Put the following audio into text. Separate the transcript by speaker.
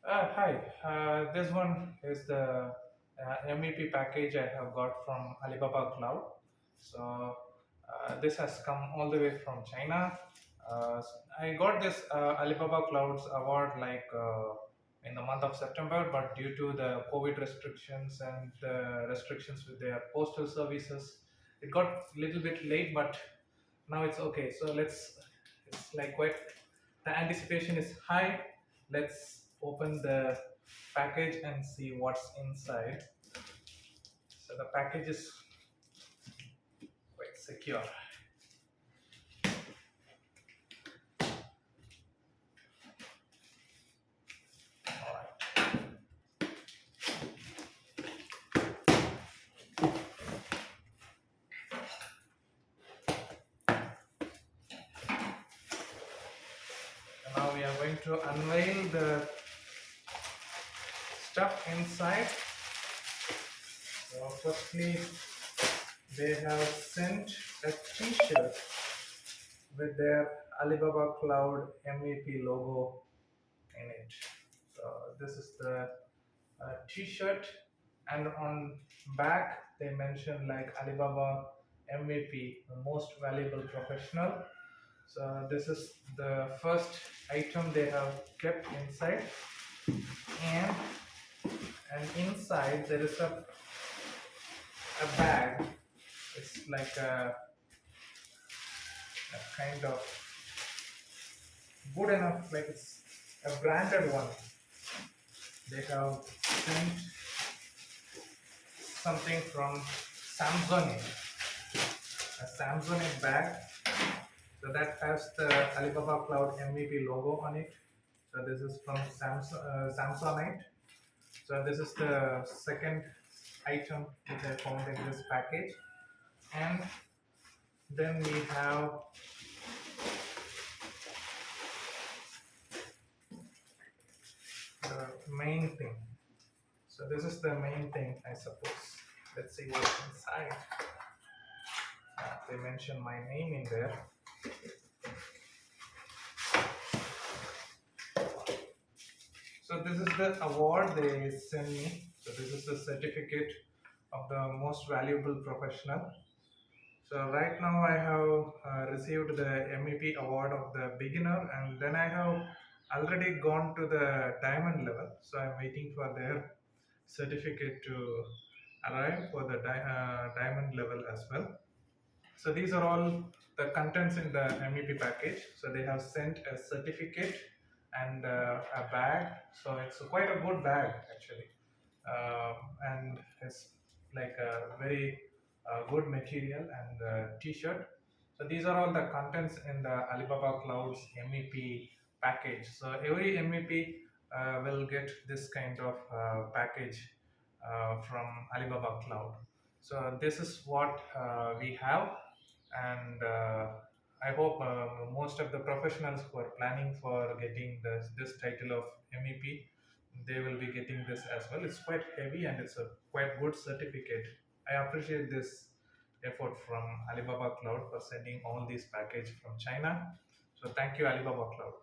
Speaker 1: Hi, this one is the MEP package I have got from Alibaba Cloud. So this has come all the way from China. I got this Alibaba Clouds award in the month of September, but due to the COVID restrictions and restrictions with their postal services, it got a little bit late, but now it's okay. So it's like quite, the anticipation is high. Let's open the package and see what's inside. So the package is quite secure. Alright. Now we are going to unveil the stuff inside. So firstly, they have sent a t-shirt with their Alibaba Cloud MVP logo in it. So this is the t-shirt, and on back they mention like Alibaba MVP, the most valuable professional. So this is the first item they have kept inside, and inside there is a bag. It's like a kind of good enough, like it's a branded one. They have sent something from Samsonite, a Samsonite bag. So that has the Alibaba Cloud MVP logo on it. So this is from Samsonite. So this is the second item which I found in this package. And then we have the main thing. So this is the main thing, I suppose. Let's see what's inside. They mention my name in there. So this is the award they send me. So this is the certificate of the most valuable professional. So right now I have received the MEP award of the beginner, and then I have already gone to the diamond level. So I'm waiting for their certificate to arrive for the diamond level as well. So these are all the contents in the MEP package. So they have sent a certificate and a bag. So it's quite a good bag actually, and it's like a very good material and t-shirt. So these are all the contents in the Alibaba Cloud's MEP package. So every MEP will get this kind of package from Alibaba Cloud. So this is what we have, and I hope most of the professionals who are planning for getting this title of MEP, they will be getting this as well. It's quite heavy and it's a quite good certificate. I appreciate this effort from Alibaba Cloud for sending all these package from China. So thank you, Alibaba Cloud.